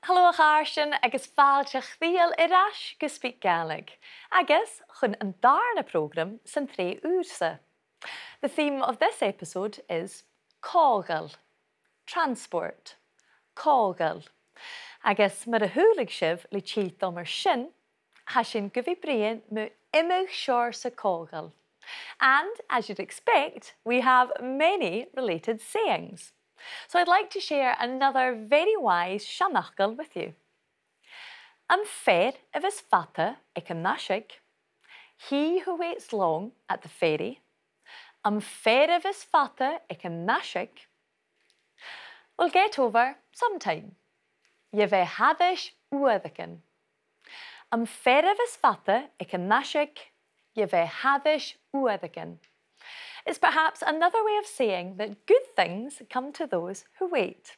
Hello Garshin, agus fáilteach díal iras go SpeakGaelic, agus chun an darna program san 3 úrsa. The theme of this episode is cógal, transport, cógal. Agus mar a thuúlaigh sibh le tíocht mar sin, ha sin go bhí brian mu imigh seoir sa cógal. And as you'd expect, we have many related sayings. So I'd like to share another very wise seanachgal with you. Am fair of his fata ag an nashig, he who waits long at the ferry. Am fair of his fata ag an nashig. We'll get over sometime. Je ve hadish uadakin. Am fair of his fata ag an nashig, je ve hadish uadakin. Is perhaps another way of saying that good things come to those who wait.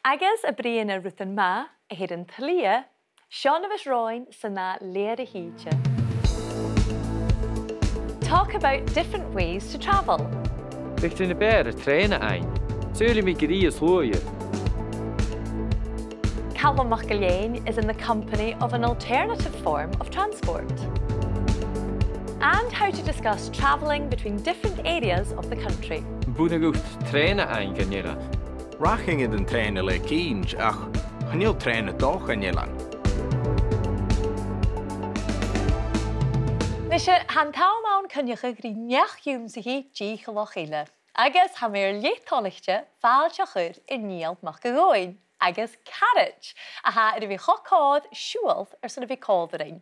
Agus a brian a Dùn Omhainn a hyd yn tuilleadh, Sean of his roin sana learngaelic. Talk about different ways to travel. Ligt in de bear a train ein. Zullen we grie as lawyer. Calum Maclean is in the company of an alternative form of transport. And how to discuss travelling between different areas of the country. Boenegoed trainen ein ganjera. Raching in den trainen le kiens, ach, ganjel trainen toch ganjelan. Nisha handtaumaun cuideachd neach-ionnsachaidh Ghobhainn eile. Agus ha mér léchtolichte fáilteach in Niall Mac agus carriage a ha bhí chocád siúilt san bhí cádaring.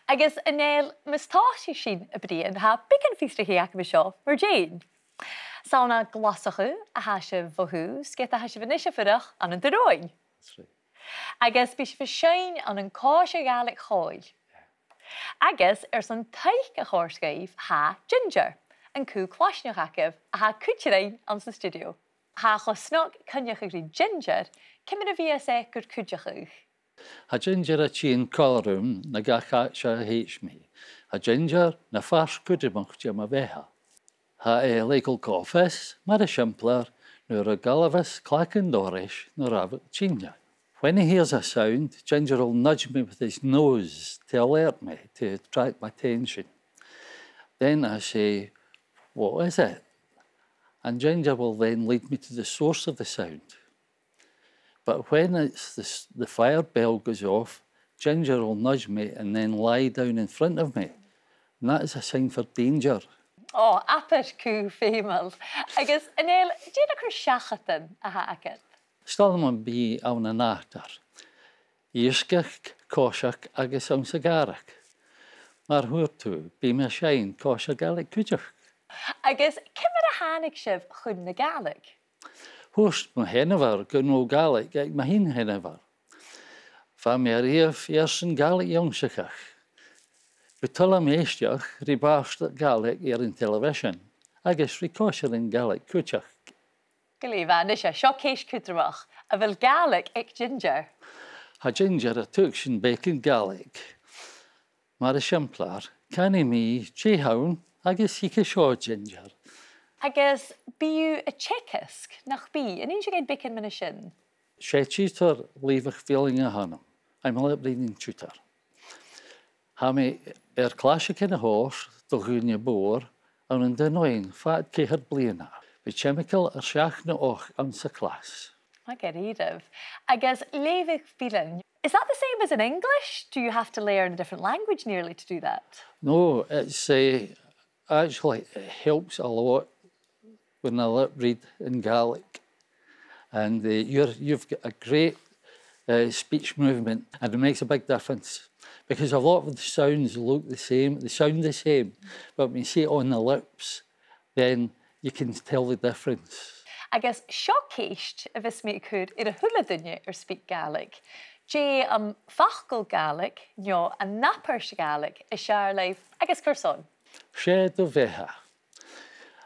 Agus in éil mistáisi sin a brian ha bigin fístra héach me seo mar Jane. Sauna glasachu a ha se bhthú, sget a ha se bhanisha fyrach an an Dunoon. Agus bhí se bhsein an an cáise Gaelic cháil. Agus san teich a Èirisgeigh ha ginger, an chù-claisneachd a ha cuideachd an sa stiùidio. Ha chusnach cuineachadh ginger, cimid a bhí sé gur cuideachd. Ha ginger a tín colrum na gacha se héis mi. Ha ginger na fars cuideachd ma bheitha. Ha legal coffes, mar a shimpler, nor a galavas clackan dorish, nor a tíne. When he hears a sound, Ginger will nudge me with his nose to alert me, to attract my attention. Then I say, what is it? And Ginger will then lead me to the source of the sound. But when it's the fire bell goes off, Ginger will nudge me and then lie down in front of me. And that is a sign for danger. Oh, apert cú feumail. Agus in éil, déad a seachatan a ha agad. Stal man bí an an nátar. Èirisgeigh, coideachd agus ionsachaidh. Mar thuair tú, bí me séin coideachd Gaelic cuideachd. Agus cimar a hánig sibh chun na Gaelic? Thuairst mo hennevar gunó Gaelic ag ma hín hennevar. Fa me riamh an neach-ionnsachaidh. Betulla méisteach rí báiste Gaelic an television, agus rí coisear in Gaelic cuideachd. Gylífa, nisha, seo céis cúdramach, a bhfuil Gaelic ag ginger. Ha ginger a tuach sin bacon Gaelic. Mar a shimplar, canny mi, chéhaun, agus hica seo ginger. Agus bíú a tchecasc nach bí, an inse gaid bacon man sin? Sé títar lífach feeling a hanam. I'm a reading tutor. Ha me clasic in a horse, do gúne boor, an Dunoon, fat céhad bliana. With chemical a seach na och an sa class. I get rid of. Agus leavig feeling. Is that the same as in English? Do you have to learn a different language nearly to do that? No, it's actually it helps a lot when I read in Gaelic. And you've got a great speech movement, and it makes a big difference. Because a lot of the sounds look the same, they sound the same, but when you see it on the lips, then you can tell the difference. Agus seo céist a bheits mé cúd a thuilleadh SpeakGaelic. Dé fachgal Gaelic, neo a napper Gaelic is sear leibh agus curson. Sé do bheitha.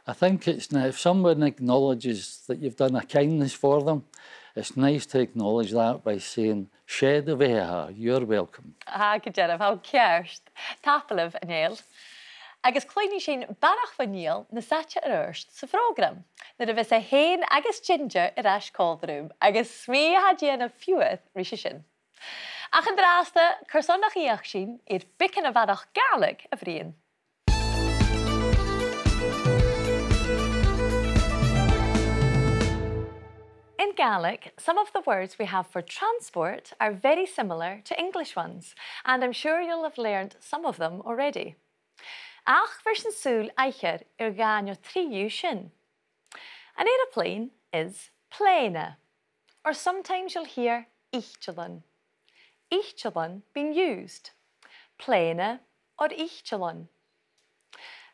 I think it's now, if someone acknowledges that you've done a kindness for them, it's nice to acknowledge that by saying, sé do bheitha, you're welcome. Ah, good job, how cearst. Tapalah an éil. agus cloinní sin barach fa Níl na saite arst sa frógram. Na a bheits a héin agus ginger as códrúm, agus smí hadíana a fiúad ríise sin. Ach an dráasta, chursonnach íach sin i'r bicin a bharach Gaelic a bhríon. In Gaelic, some of the words we have for transport are very similar to English ones, and I'm sure you'll have learned some of them already. Ach vers an súl eicher gáin tríú sin. An aeroplane is pléine, or sometimes you'll hear íchtalán. Íchtalán being used, pléine or íchtalán.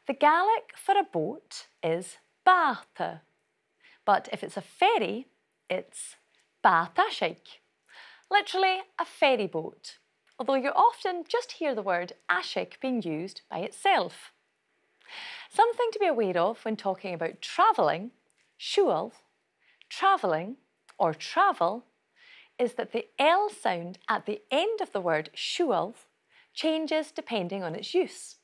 The Gaelic for a boat is báta, but if it's a ferry, it's beathaichean, literally a ferry boat, although you often just hear the word aichean being used by itself. Something to be aware of when talking about travelling, siúil, travelling or travel, is that the L sound at the end of the word siúil changes depending on its use.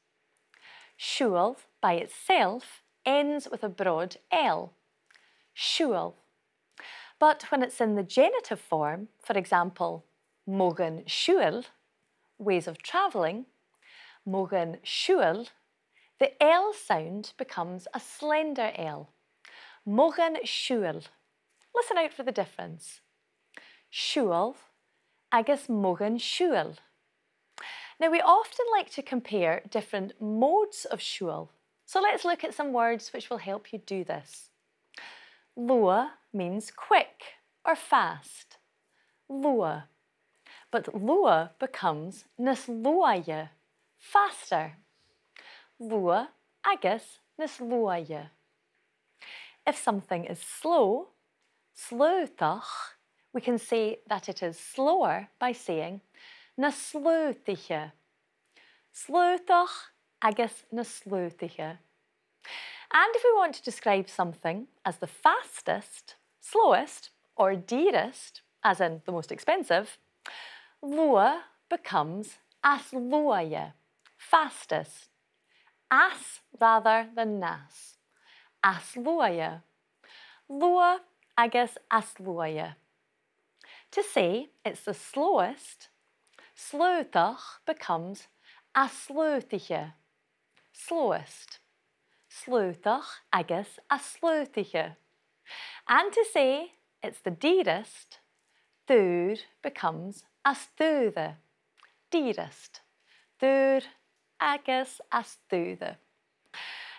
Siúil by itself ends with a broad L, siúil. But when it's in the genitive form, for example, mogan siúil, ways of travelling, mogan siúil, the L sound becomes a slender L, mogan siúil. Listen out for the difference. Siúil agus mogan siúil. Now we often like to compare different modes of siúil, so let's look at some words which will help you do this. Lua means quick or fast. Lua. But lua becomes neach-ionnsachaidh, faster. Lua agus neach-ionnsachaidh. If something is slow, slúideach, we can say that it is slower by saying neach-ionnsachaidh. Slúideach agus neach-ionnsachaidh. And if we want to describe something as the fastest, slowest, or dearest, as in the most expensive, lua becomes as-ionnsachaidh, fastest. As rather than nas. As-ionnsachaidh. Lua agus as-ionnsachaidh. To say it's the slowest, slúideach becomes as-slúideach, slowest. Slúideach agus as-slúideach. And to say it's the dearest, dúr becomes as-dúide, dearest. Dúr agus as-dúide.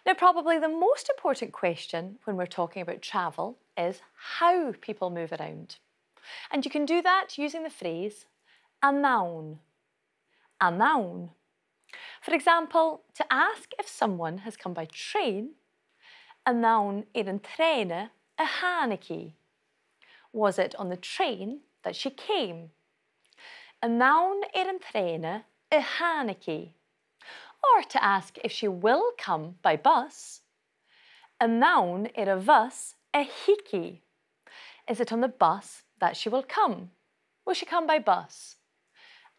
Now probably the most important question when we're talking about travel is how people move around. And you can do that using the phrase a noun. A noun. For example, to ask if someone has come by train, a noun an tréine a hánaigh. Was it on the train that she came? A noun an tréine a hánaigh. Or to ask if she will come by bus, a noun a bus a hickey. Is it on the bus that she will come? Will she come by bus?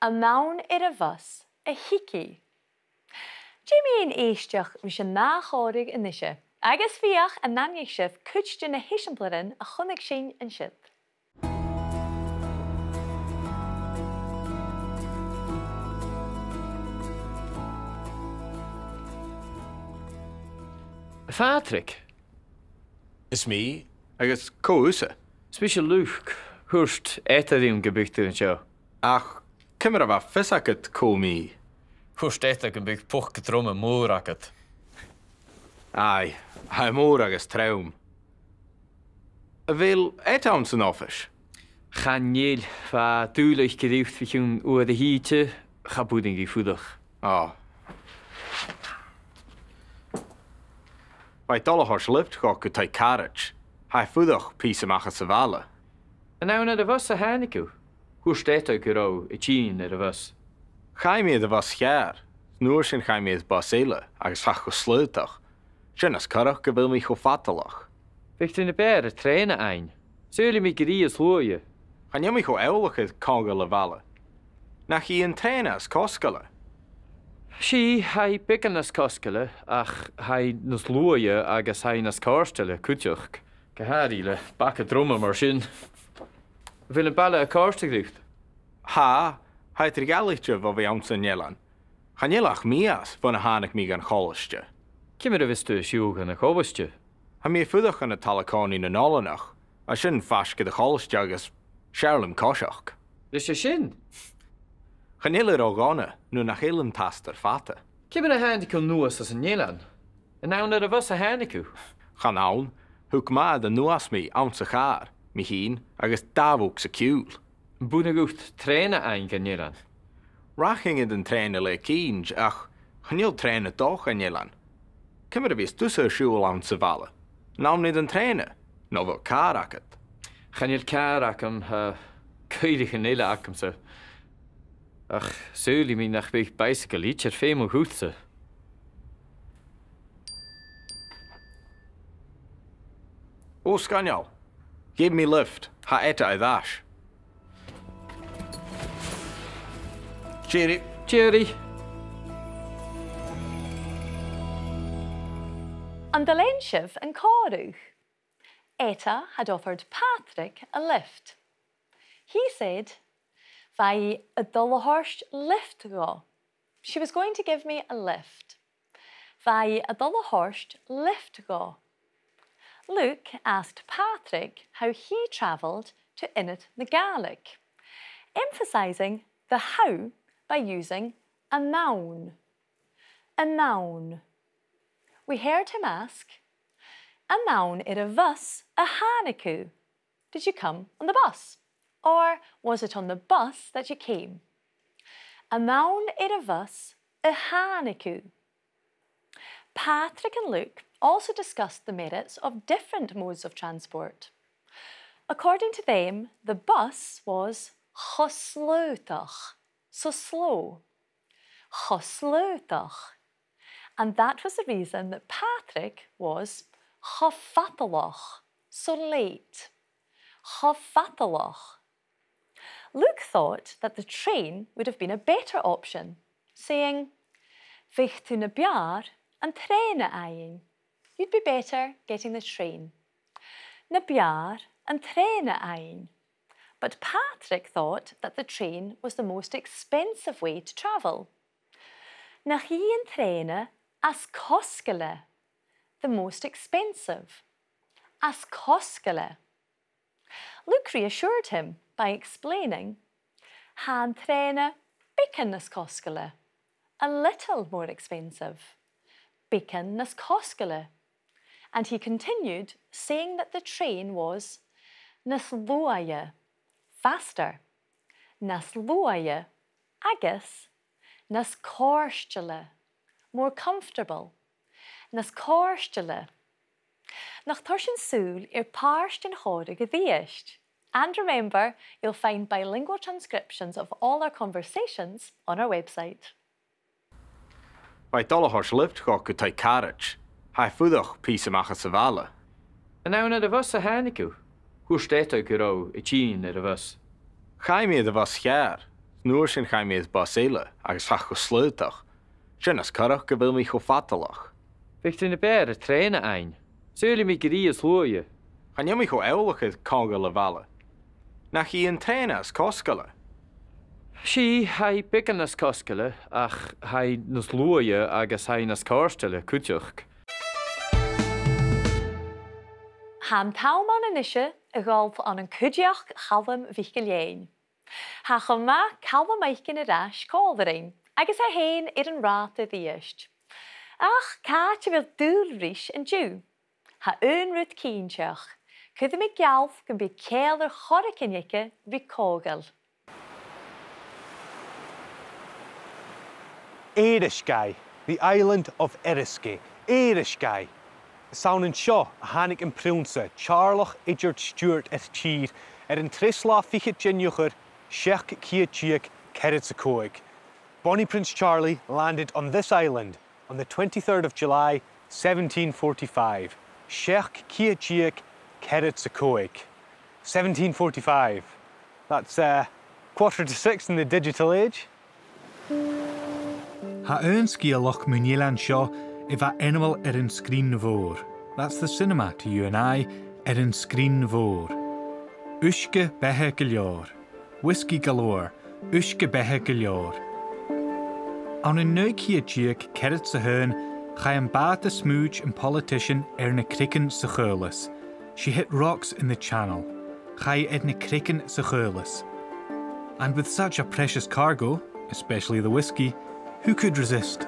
A noun a bus a hickey. Jimmy in éisteach mis an náchórig in isise, agus fiach a nanneich sif cuideachd na héisiamplarin a chonneach sin an siad. Patrick. Is me, agus cóúsa. Special Luke, húst étadíon gebuchtú an seo. Ach, cymar a bha fisacad cómí. Húst étag an bug puch gedrom a mór agad. Ai, ha mór agus traum. A bhfuil étám san office? Chanéil fa dúlaich geríft fiún uad a híte, chabúding í fúdach. Oh. By dollar lift go tai carriage. Ha fúdach pís amachcha sa bhela. An now na a bhus a hánicu. Húst étag go rá a tín a bhus. Chaimíad a bhas chear. Nuair sin chaimíad bus eile agus fach go slúideach. Sin as carach go bhfuil mi go fatalach. Ficht in a bear a tréine ein. Súla mi gerí as lúie. Chan mi go eolachad cága le bhela. Nach í an tréine as coscala. Sí hai bican nas coscaile ach hai nas luaie agus hai nas cáirsteile cuideachd. Gàidhlig le bacha droma mar sin. Bhfuil an baile a cáirsteach? Ha, Èirisgeigh bh bhí amsa nealan. Chanéalach mías fan na hánig mí an choiste. Cimar a bhistú siúg an na Ghobhaiste? Ha mí fudach an na talacáí na nálanach, a sin fasca de choiste agus searlam cóiseach. Leis sé sin? Chanéile ó gána nó nach chélam tastar fata. Cimar a hánicú nuas as an Nélan? An ána a bhs a hánicú? Chan án, thug mád a nuas mí amsa chár, mí hín agus dábhúg sa ciúil. Búna gúcht tréna ein gan Nélan? Raching den tréine le cíns ach chanéal tréine doch an Nélan. Cimar a bhís tusa siúil an sa bhela. Nám nid an tréine, nó bh cárachad. Chanéal cáracham ha cuideachd eile acamsa. Ach, súli mí nach bích bicycle each ar féim ó hútsa. O Scanial, give me lift, ha eta I dash. Cheery. Jerry. An the Leinship and Corúch, Eta had offered Patrick a lift. He said, "Vai a Dullahorst lift go." She was going to give me a lift. Vai a Dullahorst lift go. Luke asked Patrick how he travelled to Init na Gaelic, emphasising the how by using a noun. A noun. We heard him ask, "A noun ir a bus a haniku. Did you come on the bus? Or was it on the bus that you came?" A noun ir a bus a haniku. Patrick and Luke also discussed the merits of different modes of transport. According to them, the bus was chusleutach, so slow. Chusleutach. And that was the reason that Patrick was chofatalach, so late. Chofatalach. Luke thought that the train would have been a better option, saying, "Vich tú na bear an tréine ein." You'd be better getting the train. Na bear an tréine ein. But Patrick thought that the train was the most expensive way to travel. Na hí an tréine as coscaile, the most expensive. As coscaile. Luke reassured him by explaining, "Han tréine bican nas coscaile, a little more expensive. Bican nas coscaile." And he continued, saying that the train was nas luaie, faster. Nas luaie, agus, nas cóirsteile, more comfortable. Nas cóirsteile. Nach tuirsin súil páirst in chóda go dtíist. And remember, you'll find bilingual transcriptions of all our conversations on our website. By Dullahorst lift go go tai carriage. Hai fudach pís amachcha sa bhela. An ána a bhs a hánicú? Hoe steht go rá I tín ar a bhs? Chaimiad a bhs chear, nuair sin chaimiad bus eile agus fach go slúteach. Sin as carach go bhfuil mí go fatalach. Bích tú na bear a tréine ein? Súli mí gorí as luaie? Chan mí go eolachad cága le bhela. Nach í an tréine as coscaile. Sí hai bican nas coscaile ach hai nas luaie agus hai nas cáirsteile cuideachd. Han tauman in ishe a golf an an cuideachd Calum MacIlleathain. Ha chuma Calum MacIlleathain Ghobhainn, agus a hain an rát a dtíist. Ach, cáte bhfuil dúil rís an dú. Ha rút cínteach, cud mé gealf gan bí céal ar choracinice bhí cógal. Èirisgeigh, the island of Eriskay. Èirisgeigh. Saun an seo a hánig an prúnsa, Charlach idir Stuart tír an tríslá fiche Jinnuchar, Sheach Cuideachd Cerid sa Cóig. Bonnie Prince Charlie landed on this island on the 23rd of July, 1745. Sheach Cuideachd Cerid sa Cóig. 1745. That's 5:45 in the digital age. Ha Èirisgeigh MacIlleathain seo I bheith animal an scrín mhór. That's the cinema to you and I, an scrín mhór. Uisce bethe go leor. Whisky galore. Uisce bethe go leor. An in nuicia díag cerit sa hern, cha an bad a smooch and politician na cricken sa churlas. She hit rocks in the channel. Cha na cricken sa churlas. And with such a precious cargo, especially the whisky, who could resist?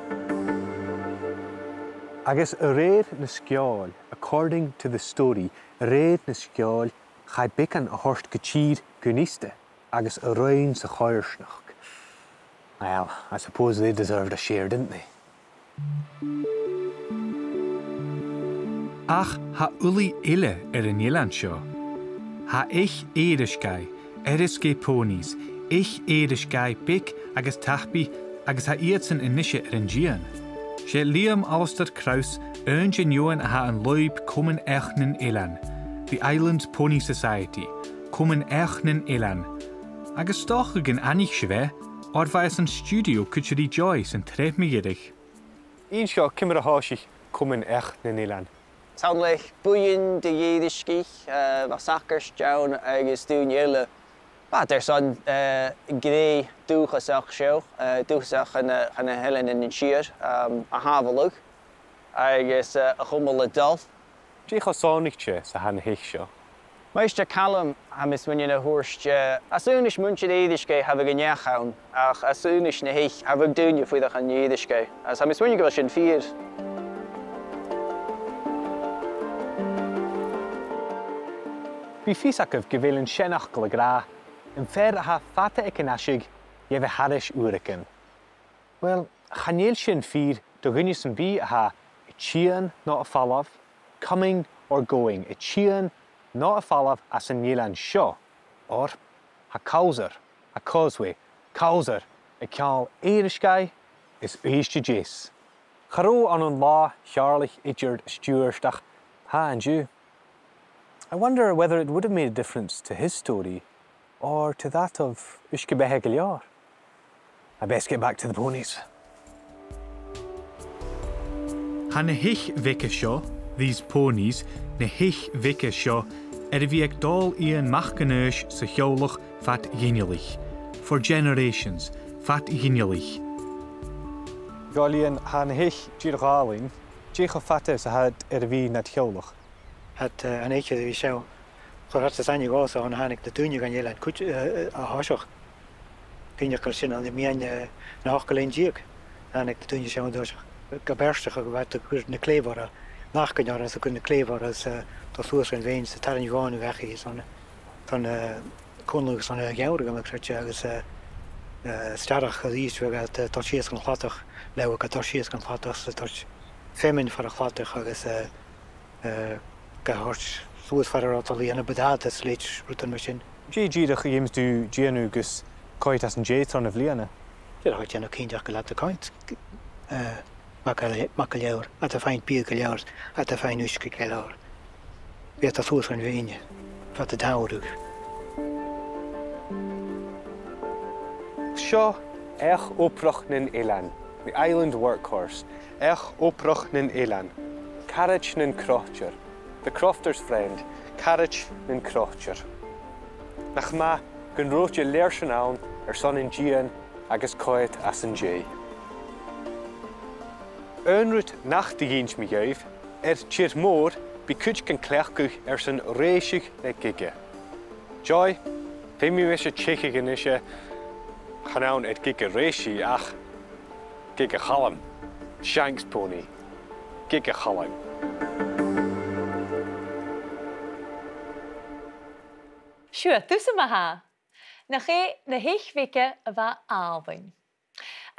Agus a réad na sceáil, according to the story, a réad na sceáil cha bican a horst go tír go níosta, agus a roinn sa chairsneach. Well, I suppose they deserved a share, didn't they? Ach, ha uli eile an Ireland seo. Ha ich Èirisgeigh, Eriskay ponies, ich Èirisgeigh bic agus tachbi agus ha iadsan inishe an Gian. She Liam Alistair Kraus Joan ha an loib coinneachadh Ilan, the Island Pony Society, coinneachadh Ilan. Agus stoch gan anich shve, or bheith an stiùidio cuideachd Joyce an neach-ionnsachaidh. Ín seo cimar a háisich coinneachadh Ilan. Sound like bhruidhinn de Èirisgeigh, sacars down agus dún eile. But there's on grey dúchasach seo, dúchasach an helen in siar, a Gàidhlig, agus a chumal a dul. Dícha sánichte sa han hiich seo. Meister Calum hamis when a horst as soon as munch Èirisgeigh have a neach-ionnsachaidh, ach as soon as na hiich have a dúne fuidach an Èirisgeigh. As hamis when you go sin fear. Bhí físacah go bhfuil an sinnach go le grá, an fear a ha fata iconaisig je bheith haris uiricin. Well, chanéil sin fír do gunne san bí a ha I tían ná a fallav, coming or going, I tían ná a fallav as an Ireland seo, or ha causer, a causeway, causer, I ceall Eriskay is uiste jés. Charó an lá chearlich idir stiúirteach ha and you. I wonder whether it would have made a difference to his story or to that of Uisce bethe go leor. I best get back to the ponies. Ha na hiich vice seo, these ponies, na hiich vice seo, bhí ag dul íon machcanúis sa cheolach fat ghinnealich. For generations, fat ghinnealich. Gáilíonn ha na hiich dír gáilín, dícha fata sa had bhí na cheolach. Het an éiche bhí seo churat a sanne gása an hánig de dúine gan Ireland a háiseach. Cuineachadh sin an mian na hachcailín díag hánig de dúine seo dúiseach. Go bersteach go bhaid gur na cléomhara nachcanear as a gur na cléomhara as tá suas an bhéin sa taran bháin bhechaí san cúnlagus an geabhra go meachte agus starach a dhíos bheith tá sios an chlatach leabhar go tá sios an chlatach sa tá fémin far a chlatach agus Gahort suas fararátalaí ana bedáta sléit rutan mar sin. Díadach dhéims dú déanú gus coit as an déitron a bhliana. Díadach a déanú cíneach go leat a coint Macaileathain a tá féin bí go leor a tá féin uisce go leor. Bhí a suas an bhéine fa a dáhrú. Seo ech óprach nin Ireland, the island workhorse, ech óprach nin Ireland, carriage nin crochtir. The crofter's friend, carriage nin crochtir. Nach ma gun roitje leirsin ann son in Gian agus coit as an jay. Önrut nach de gins mi geif, tír mór bí cuid gan cleachcuch son réisig le gige. Joy, fé mi wis tchiche gan isise, chanán gige réisi ach gige Calum, Shanks pony, gige Calum. Sure, tús am ha. Na hiich vice a bheith Ghabhainn.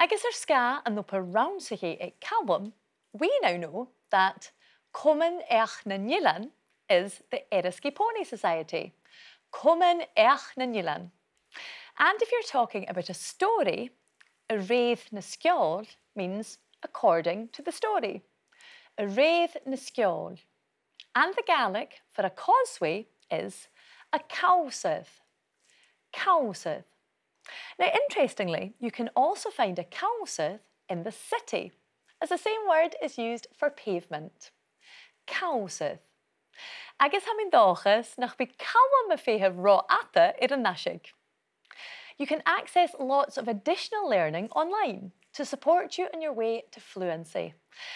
Agus sca an op roundsaigh ag Calum, we now know that coinneachadh Ireland is the Eriskay Pony Society. Coinneachadh Ireland. And if you're talking about a story, a réad na sceáil means according to the story. A réad na sceáil. And the Gaelic for a causeway is a cowseth. Cowseth. Now, interestingly, you can also find a cowseth in the city, as the same word is used for pavement. Cowsydd. Agus ha mi'n dóchas nach bí Calum MacIlleathain rá ata ar an neach-ionnsachaidh. You can access lots of additional learning online to support you on your way to fluency,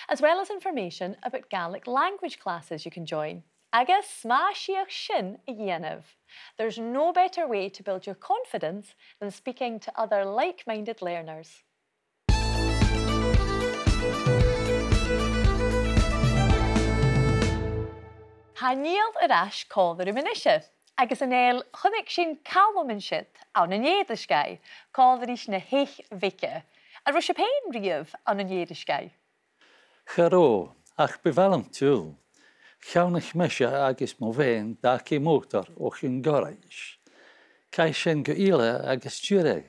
as well as information about Gaelic language classes you can join. Agus smaisíoch sin a dhéanamh. There's no better way to build your confidence than speaking to other like-minded learners. Ha Niall arás cáileadh imise, agus an éil chunig sin Calum siad an an Èirisgeigh cáileadh na héich bhice, a ru sé péin riamh an an Èirisgeigh. Charó, ach bevalm túl. Cheannach meise agus mó bhéin da cí mótar ó chun gorais. Cai sin go eile agus tuilleadh,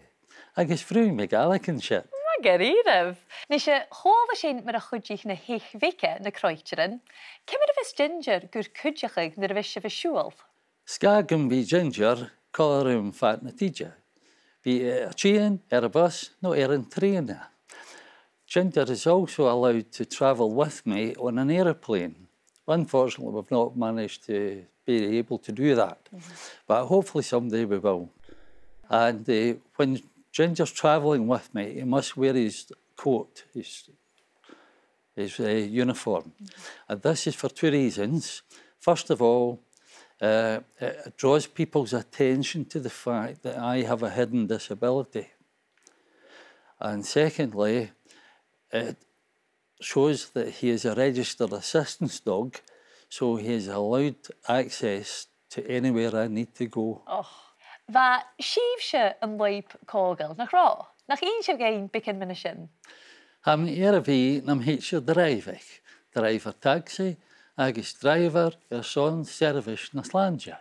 agus bhruidhinn Gaelic an siad. Gaidhlig. Ní sé hála sin mar a chuideachd na héich bhice na croitirin, cimid a bheits ginger gur cuideachd na bheits se bheisiúil. Scagam bhí ginger cáileadh fat na tíide. Bhí tían a bus nó an tréine. Ginger is also allowed to travel with me on an aeroplane. Unfortunately, we've not managed to be able to do that, but hopefully someday we will. And when Ginger's travelling with me, he must wear his coat, his uniform. And this is for two reasons. First of all, it draws people's attention to the fact that I have a hidden disability. And secondly, it shows that he is a registered assistance dog, so he is allowed access to anywhere I need to go. Bha siomh se an leip cógail nach rá, nach on se géin bicin mina sin. Ham a bhí nam héit se dreifich, driver taxi agus driver son service na Slangia.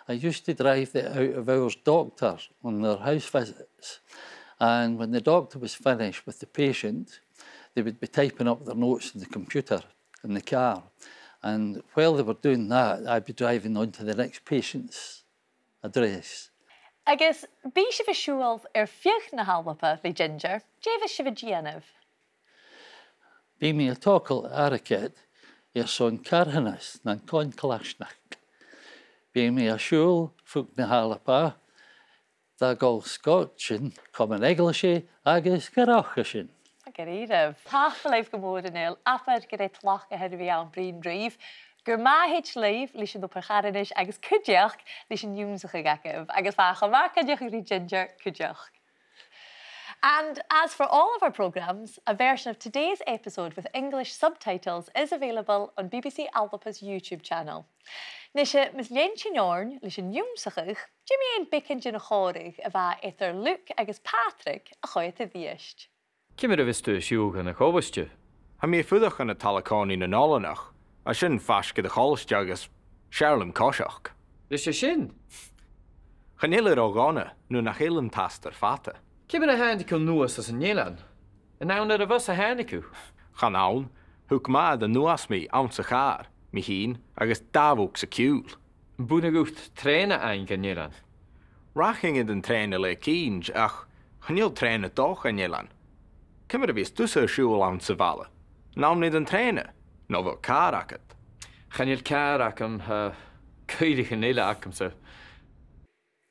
I used to drive the out-of-hours doctor on their house visits, and when the doctor was finished with the patient, they would be typing up their notes in the computer in the car. And while they were doing that, I'd be driving on to the next patient's address. Agus bí se bheisiúil fioch na hallapa bhí ginger, dévis se bh díanamh. Bí mí a tócail Eriskay son carhannas na coinneachadh. Bí mí a siúil fug na hallapa da Gaelic-scot sin coinneachadh agus cuideachd sin. Gaidhlig. Táfa leibh go mór in éil, afar go réit tlach a head bhí an brín bríomh, gur máhéit leibh lís an dúpar charanis agus cuideachd lís an neach-ionnsachaidh, agus fácha má cuideachd rí ginger cuideachd. And as for all of our programmes, a version of today's episode with English subtitles is available on BBC Albapa's YouTube channel. Nisha mis leintjinórn lís an neach-ionnsachaidh, Jimmy ein bicin na chóirigh a bheit étar Luke agus Patrick a chuid a dhíist. Cimid a bhís tú siúga na Ghobhaiste? Ha mí fudach an na talacáí na nálanach, a sin fasce de choiste agus searlam cóiseach. Lís sé sin? Chanéile ógána nó nach chélan tastar fata. Cimid a handicú nuas as an Nélan? An nán a bhs a handicú? Chan nán, thug má de nuas mí ansa chár, mi hín agus dábhúg sa ciúil. Búna gúcht tréna ein gan Nélan? Raching in den tréine le cíns ach chanéil tréine doch an Nélan. Cymru bhís tusa siúil an sa bhalla. Nám nid an tréine, nó bh cuideachd. Chanéil cuideacham cuideachd an eile acham sa.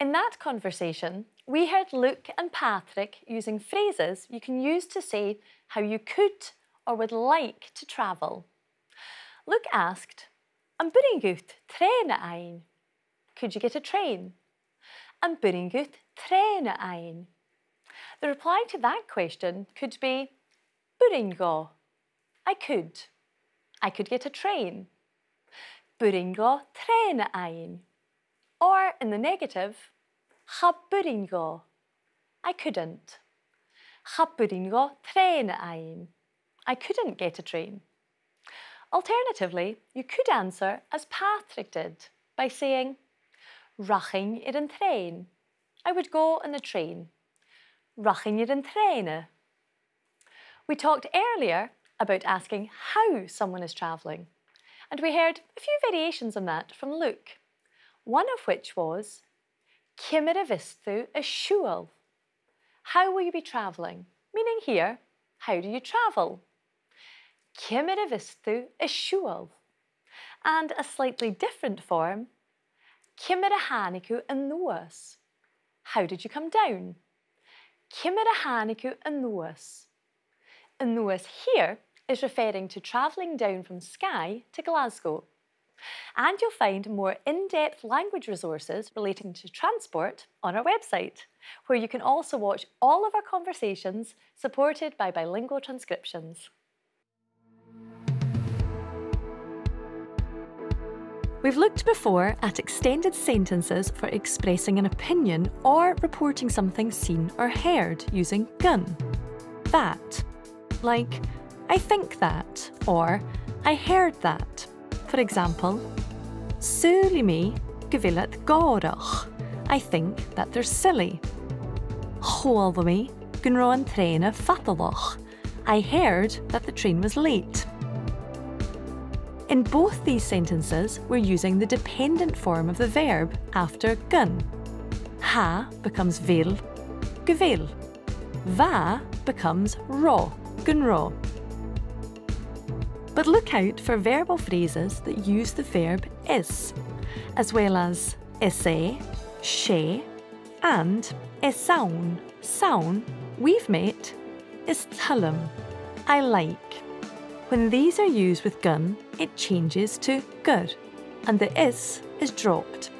In that conversation, we heard Luke and Patrick using phrases you can use to say how you could or would like to travel. Luke asked, An buringut tréine ein? Could you get a train? An buringut tréine ein? The reply to that question could be Buringo. I could. I could get a train. Buringo tréine ein. Or in the negative, Cha buringo. I couldn't. Cha buringo tréine ein. I couldn't get a train. Alternatively, you could answer as Patrick did by saying Raching ir an train. I would go on the train. Raching ir an traine. We talked earlier about asking how someone is travelling, and we heard a few variations on that from Luke, one of which was Cimir a vistu a siúil. How will you be travelling? Meaning here, how do you travel? Cimir a vistú is siúil. And a slightly different form, cimir a hánicu an nuas. How did you come down? Cimir a hánicu an nuas. An nuas here is referring to travelling down from Skye to Glasgow. And you'll find more in-depth language resources relating to transport on our website, where you can also watch all of our conversations supported by bilingual transcriptions. We've looked before at extended sentences for expressing an opinion or reporting something seen or heard using gun. That. Like, I think that, or I heard that. For example, Súlimi Gàidhlig Gàidhlig. I think that they're silly. Ghobhainn Gunroan Traine Fatalach. I heard that the train was late. In both these sentences, we're using the dependent form of the verb after gun. Ha becomes vil, gavil. Va becomes ro, gunro. But look out for verbal phrases that use the verb is, as well as isse, she, and saun. Saun, we've met, is tulum, I like. When these are used with gun, it changes to gur, and the is dropped.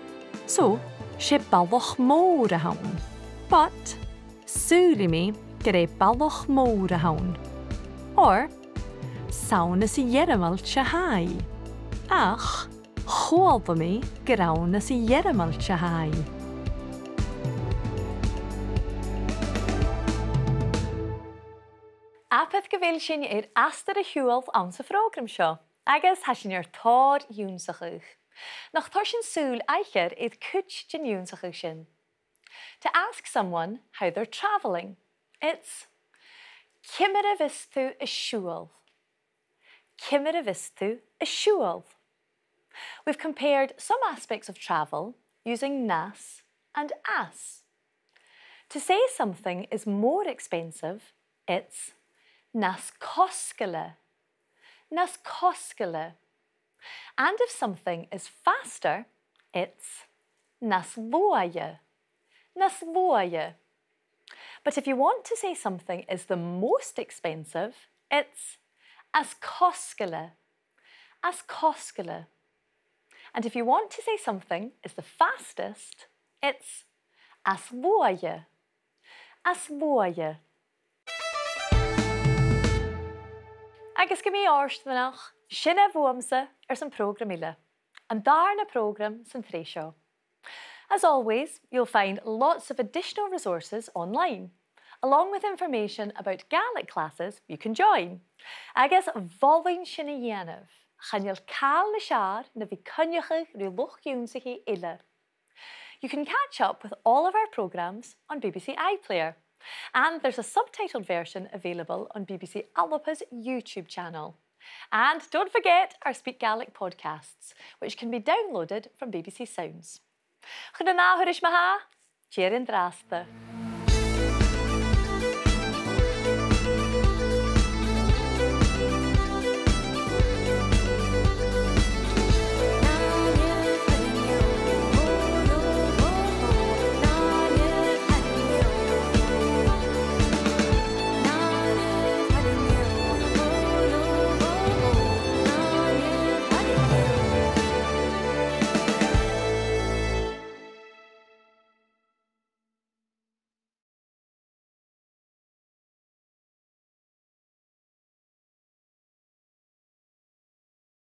So, she ballach mór a haun. But, súlimi gyda ballach mór a haun. Or, saun is I yeremalchahai. Ach, Ghobhainn graun is I yeremalchahai. Apeth gyfeil sin astar a hiúalf an sa frógram seo, agus ha sin toirt-ionnsachaidh. Nach tar sin súl eicher cuideachd sin. To ask someone how they're travelling, it's cimir a vistú is siúil. Cimir a vistú is siúil. We've compared some aspects of travel using nas and as. To say something is more expensive, it's nas coscaile. Nas coscaile. And if something is faster, it's nas luaie. Nas luaie. But if you want to say something is the most expensive, it's as coscaile. As coscaile. And if you want to say something is the fastest, it's as luaie. As luaie. Agus go mí áisteanach, sin a bhuamsa san prógram eile, an darna prógram san tré seo. As always, you'll find lots of additional resources online, along with information about Gaelic classes you can join. Agus bhfuilinn sin a dhéanamh, chaneal cáil na seár na bhí coinneachadh learngaelic.scot eile. You can catch up with all of our programmes on BBC iPlayer. And there's a subtitled version available on BBC Alba's YouTube channel. And don't forget our Speak Gaelic podcasts, which can be downloaded from BBC Sounds. Chuna náhuiris maha, Jerin Drasta.